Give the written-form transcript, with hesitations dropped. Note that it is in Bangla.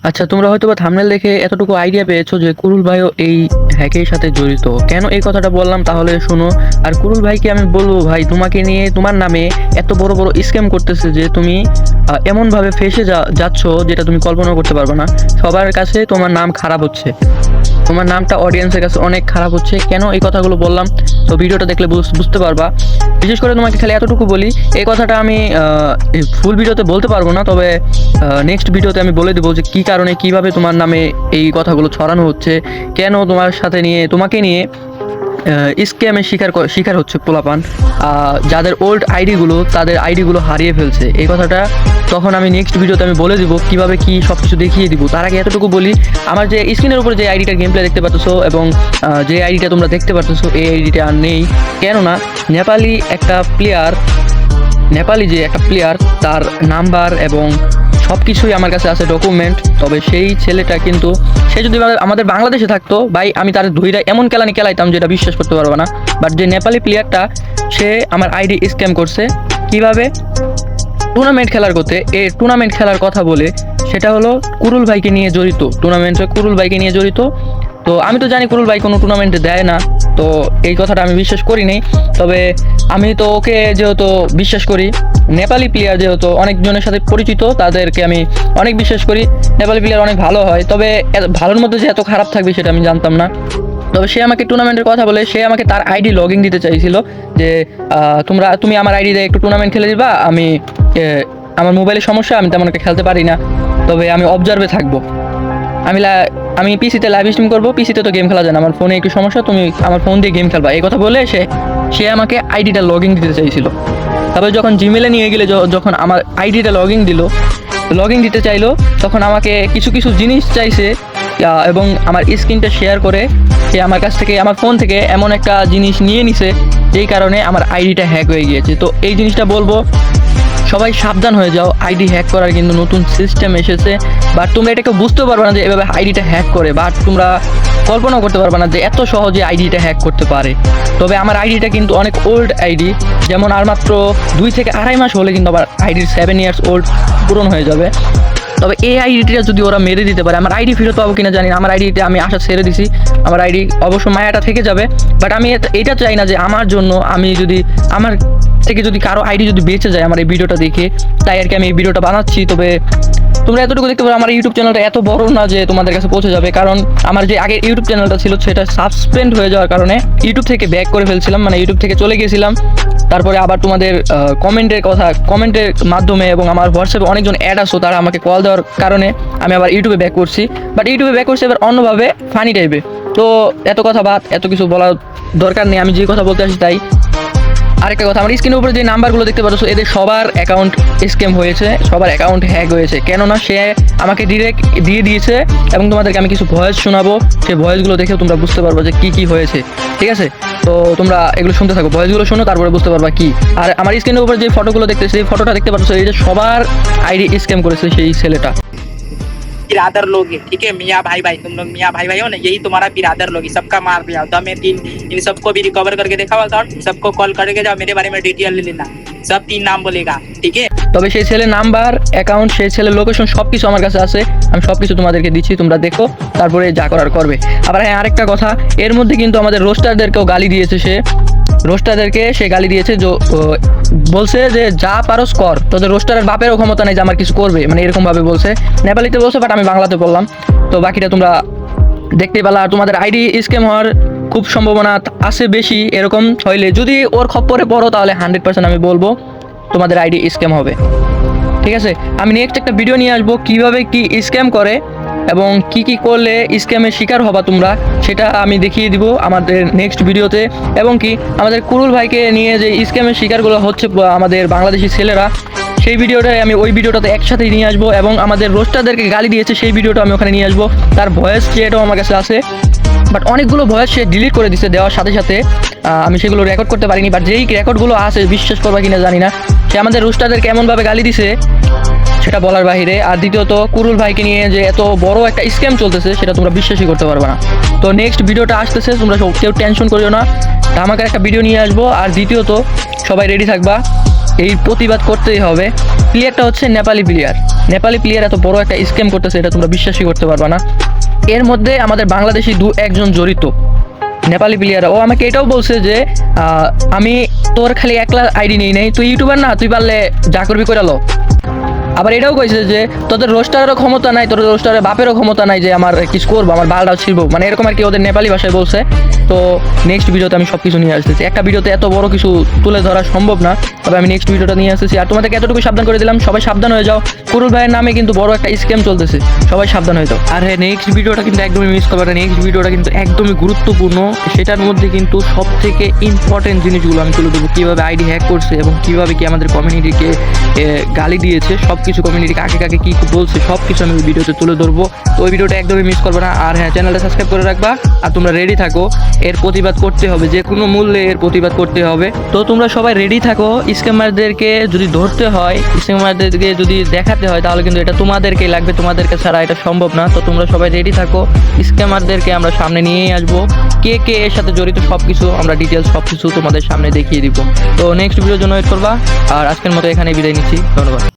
আচ্ছা, তোমরা হয়তোবা থাম্বনেল দেখে এতটুকু আইডিয়া পেয়েছো যে কুরুল ভাইও এই হ্যাকের সাথে জড়িত। কেন এই কথাটা বললাম তাহলে শোনো। আর কুরুল ভাইকে আমি বলবো, ভাই তোমাকে নিয়ে তোমার নামে এত বড় বড় স্ক্যাম করতেছে যে তুমি এমনভাবে ফেসে যাচ্ছ যেটা তুমি কল্পনা করতে পারবে না। সবার কাছে তোমার নাম খারাপ হচ্ছে, তোমার নামটা অডিয়েন্সের কাছে অনেক খারাপ হচ্ছে। কেন এই কথাগুলো বললাম তো ভিডিওটা দেখলে বুঝতে পারবা। বিশেষ করে তোমাকে খালি এতটুকু বলি, এই কথাটা আমি ফুল ভিডিওতে বলতে পারবো না, তবে নেক্সট ভিডিওতে আমি বলে দেবো যে কী কারণে কিভাবে তোমার নামে এই কথাগুলো ছড়ানো হচ্ছে, কেন তোমাকে নিয়ে স্ক্যামের শিকার হচ্ছে পোলাপান। যাদের ওল্ড আইডিগুলো তাদের আইডিগুলো হারিয়ে ফেলছে, এই কথাটা তখন আমি নেক্সট ভিডিওতে আমি বলে দিব কিভাবে কি সব কিছু দেখিয়ে দিব। তার আগে এতটুকু বলি, আমার যে স্ক্রিনের উপরে যে আইডিটার গেম প্লে দেখতে পাচ্ছ এবং যে আইডিটা তোমরা দেখতে পাচ্ছ এই আইডিটা আর নেই। কেননা নেপালি যে একটা প্লেয়ার তার নাম্বার এবং সব কিছুই আমার কাছে আছে ডকুমেন্ট। তবে সেই ছেলেটা কিন্তু সে যদি আমাদের বাংলাদেশে থাকতো ভাই, আমি তার ধুইরা এমন খেলাইতাম যেটা বিশ্বাস করতে পারবো না। বাট যে নেপালি প্লেয়ারটা, সে আমার আইডি স্ক্যাম করছে কিভাবে, টুর্নামেন্ট খেলার কথা বলে। সেটা হলো কুরুল ভাইকে নিয়ে জড়িত, কুরুল ভাইকে নিয়ে জড়িত। তো আমি তো জানি কুরুল ভাই কোনো টুর্নামেন্টে দেয় না, তো এই কথাটা আমি বিশ্বাস করি নাই। তবে আমি তো ওকে যেহেতু বিশ্বাস করি, নেপালি প্লেয়ার যেহেতু অনেকজনের সাথে পরিচিত, তাদেরকে আমি অনেক বিশ্বাস করি। নেপালি প্লেয়ার অনেক ভালো হয়, তবে ভালোর মধ্যে যে এত খারাপ থাকবে সেটা আমি জানতাম না। তবে সে আমাকে টুর্নামেন্টের কথা বলে, সে আমাকে তার আইডি লগইন দিতে চাইছিল যে তুমি আমার আইডি দিয়ে একটু টুর্নামেন্ট খেলে দিবা। আমার মোবাইলের সমস্যা, আমি তেমন একটা খেলতে পারি না, তবে আমি অবজার্ভে থাকবো। আমি পিসিতে লাইভ স্ট্রিম করবো, পিসিতে তো গেম খেলা যায় না, আমার ফোনে একটু সমস্যা, তুমি আমার ফোন দিয়ে গেম খেলবা, এই কথা বলে সে আমাকে আইডিটা লগইন দিতে চাইছিল। তারপরে যখন জিমেলে নিয়ে গেলে, যখন আমার আইডিটা লগইন দিতে চাইলো, তখন আমাকে কিছু কিছু জিনিস চাইছে এবং আমার স্ক্রিনটা শেয়ার করে সে আমার কাছ থেকে, আমার ফোন থেকে এমন একটা জিনিস নিয়ে নিছে যেই কারণে আমার আইডিটা হ্যাক হয়ে গিয়েছে। তো এই জিনিসটা বলবো, সবাই সাবধান হয়ে যাও, আইডি হ্যাক করার কিন্তু নতুন সিস্টেম এসেছে। বাট তোমরা এটাকে বুঝতে পারবে না যে এভাবে আইডিটা হ্যাক করে, বাট তোমরা কল্পনাও করতে পারবে না যে এত সহজে আইডিটা হ্যাক করতে পারে। তবে আমার আইডিটা কিন্তু অনেক ওল্ড আইডি, যেমন আর মাত্র 2 থেকে 2.5 মাস হলে কিন্তু আমার আইডির 7 ইয়ার্স ওল্ড পূরণ হয়ে যাবে। তবে এই আইডিটা যদি ওরা মেরে দিতে পারে, আমার আইডি ফেরত পাবো কিনা জানি না। আমার আইডিতে আমি আশা ছেড়ে দিছি, আমার আইডি অবশ্য মায়াটা থেকে যাবে। বাট আমি এটা চাই না যে আমার জন্য, আমার থেকে যদি কারো আইডি যদি বেঁচে যায় আমার এই ভিডিওটা দেখে, তাই আর কি আমি এই ভিডিওটা বানাচ্ছি। তবে তোমরা এতটুকু দেখতে পারো, আমার ইউটিউব চ্যানেলটা এত বড় না যে তোমাদের কাছে পৌঁছে যাবে, কারণ আমার যে আগের ইউটিউব চ্যানেলটা ছিল সেটা সাসপেন্ড হয়ে যাওয়ার কারণে ইউটিউব থেকে ব্যাক করে ফেলছিলাম, মানে ইউটিউব থেকে চলে গিয়েছিলাম। তারপরে আবার তোমাদের কমেন্টের মাধ্যমে এবং আমার হোয়াটসঅ্যাপে অনেকজন অ্যাড আসো, তারা আমাকে কল দেওয়ার কারণে আমি আবার ইউটিউবে ব্যাক করছি। বাট ইউটিউবে ব্যাক করছি এবার অন্যভাবে, ফানি টাইপে। তো এত কিছু বলার দরকার নেই, আমি যে কথা বলতে আসি তাই। আরেকটা কথা, আমার স্ক্রিনের উপরে যে নাম্বারগুলো দেখতে পাচ্ছ, এদের সবার অ্যাকাউন্ট স্ক্যাম হয়েছে, সবার অ্যাকাউন্ট হ্যাক হয়েছে। কেননা সে আমাকে ডিরেক্ট দিয়ে দিয়েছে এবং তোমাদেরকে আমি কিছু ভয়েস শোনাবো, সেই ভয়েসগুলো দেখেও তোমরা বুঝতে পারবো যে কি হয়েছে। ঠিক আছে, তো তোমরা এগুলো শুনতে থাকো, ভয়েসগুলো শোনো, তারপরে বুঝতে পারবা কি। আর আমার স্ক্রিনের উপরে যে ফটোগুলো দেখতেছি, সেই ফটোটা দেখতে পাচ্ছ, এই যে সবার আইডি স্ক্যাম করেছে সেই ছেলেটা। बिरादर लोग हैं, ठीक है, मियाँ भाई भाई, तुम लोग मियाँ भाई भाई हो ना, यही तुम्हारा बिरादर लोग है, सबका मार दिया। दमे 3 इन सबको भी रिकवर करके देखा हुआ अकाउंट, सबको कॉल करके जाओ, मेरे बारे में डिटेल ले लेना, सब 3 नाम बोलेगा, ठीक है। তবে সেই ছেলে নাম্বার, অ্যাকাউন্ট, সেই ছেলের লোকেশন সবকিছু আমার কাছে আছে, আমি সবকিছু তোমাদেরকে দিচ্ছি, তোমরা দেখো, তারপরে যা করার করবে। আবার হ্যাঁ, আরেকটা কথা, এর মধ্যে কিন্তু আমাদের রোস্টারদেরকেও গালি দিয়েছে সে গালি দিয়েছে, বলছে যে যা পারোস কর, তোদের রোস্টারের বাপেরও ক্ষমতা নেই যে আমার কিছু করবে, মানে এরকম ভাবে বলছে, নেপালিতে বলছে, বাট আমি বাংলাতে বললাম। তো বাকিটা তোমরা দেখতেই পেলা। আর তোমাদের আইডি স্ক্যাম হওয়ার খুব সম্ভাবনা আছে বেশি, এরকম হইলে যদি ওর খপ্পরে পড়ো তাহলে 100% আমি বলবো তোমাদের আইডি স্ক্যাম হবে। ঠিক আছে, আমি নেক্সট একটা ভিডিও নিয়ে আসবো কিভাবে কি স্ক্যাম করে এবং কি করলে স্ক্যামের শিকার হবা তোমরা, সেটা আমি দেখিয়ে দিব আমাদের নেক্সট ভিডিওতে। এবং কি আমাদের কুরুল ভাইকে নিয়ে যে স্ক্যামের শিকারগুলো হচ্ছে আমাদের বাংলাদেশি ছেলেরা, সেই ভিডিওটাই আমি ওই ভিডিওটাতে একসাথেই নিয়ে আসবো। এবং আমাদের রোস্টারদেরকে গালি দিয়েছে সেই ভিডিওটা আমি ওখানে নিয়ে আসবো। তার ভয়েস যেটাও আমার কাছে আছে, বাট অনেকগুলো ভয়েস সে ডিলিট করে দিচ্ছে দেওয়ার সাথে সাথে, আমি সেগুলো রেকর্ড করতে পারিনি। বাট যেই রেকর্ডগুলো আছে, বিশ্বাস করবা কিনা জানি না, সে আমাদের রোস্টারদেরকে এমনভাবে গালি দিছে সেটা বলার বাহিরে। আর দ্বিতীয়ত, কুরুল ভাইকে নিয়ে যে এত বড় একটা স্ক্যাম চলতেছে সেটা তোমরা বিশ্বাসই করতে পারবে না। তো নেক্সট ভিডিওটা আসতেছে, তোমরা কেউ টেনশন করিও না, ধামাকার একটা ভিডিও নিয়ে আসবো। আর দ্বিতীয়ত, সবাই রেডি থাকবা, এই প্রতিবাদ করতেই হবে। প্লেয়ারটা হচ্ছে নেপালি প্লেয়ার এত বড় একটা স্ক্যাম করতেছে, এটা তোমরা বিশ্বাসই করতে পারবা না। এর মধ্যে আমাদের বাংলাদেশি একজন জড়িত নেপালি প্লেয়ার। ও আমাকে এটাও বলছে যে আমি তোর খালি একলা আইডি নেই নাই, তুই ইউটিউবার না, তুই পারলে যা করবি করে লো। আবার এটাও কইছে যে তোদের রোস্টারেরও ক্ষমতা নাই, তোদের রোস্টারের বাপেরও ক্ষমতা নাই যে আমার কিছু করবো, আমার বালটাও ছিড়বো, মানে এরকম আর কি ওদের নেপালি ভাষায় বলছে। তো নেক্সট ভিডিওতে আমি সব কিছু নিয়ে আসতেছি। একটা ভিডিওতে এত বড় কিছু তুলে ধরা সম্ভব না, তবে আমি নেক্সট ভিডিওটা নিয়ে আসতেছি। আর তোমাদেরকে এতটুকু সাবধান করে দিলাম, সবাই সাবধান হয়ে যাও। কুরুল ভাইয়ের নামে কিন্তু বড় একটা স্ক্যাম চলতেছে, সবাই সাবধান হয়ে যাও। আর হ্যাঁ, নেক্সট ভিডিওটা কিন্তু একদমই মিস করবে না। নেক্সট ভিডিওটা কিন্তু একদমই গুরুত্বপূর্ণ, সেটার মধ্যে কিন্তু সব থেকে ইম্পর্টেন্ট জিনিসগুলো আমি তুলে দেবো। কীভাবে আইডি হ্যাক করছে এবং কীভাবে কি আমাদের কমিউনিটিকে গালি দিয়েছে, সব কিছু কমিউনিটি কাকে কাকে কী বলছে সব কিছু আমি ওই ভিডিওতে তুলে ধরবো। তো ওই ভিডিওটা একদমই মিস করবে না। আর হ্যাঁ, চ্যানেলটা সাবস্ক্রাইব করে রাখবা। আর তোমরা রেডি থাকো, এর প্রতিবাদ করতে হবে, যে কোনো মূল্যে এর প্রতিবাদ করতে হবে। তো তোমরা সবাই রেডি থাকো। স্ক্যামারদেরকে যদি ধরতে হয়, স্ক্যামারদেরকে যদি দেখাতে হয়, তাহলে কিন্তু এটা তোমাদেরকেই লাগবে, তোমাদেরকে ছাড়া এটা সম্ভব না। তো তোমরা সবাই রেডি থাকো, স্ক্যামারদেরকে আমরা সামনে নিয়েই আসবো। কে কে এর সাথে জড়িত সব কিছু আমরা ডিটেলস সব কিছু তোমাদের সামনে দেখিয়ে দিব। তো নেক্সট ভিডিওর জন্য ওয়েট করবা। আর আজকের মতো এখানেই বিদায় নিচ্ছি, ধন্যবাদ।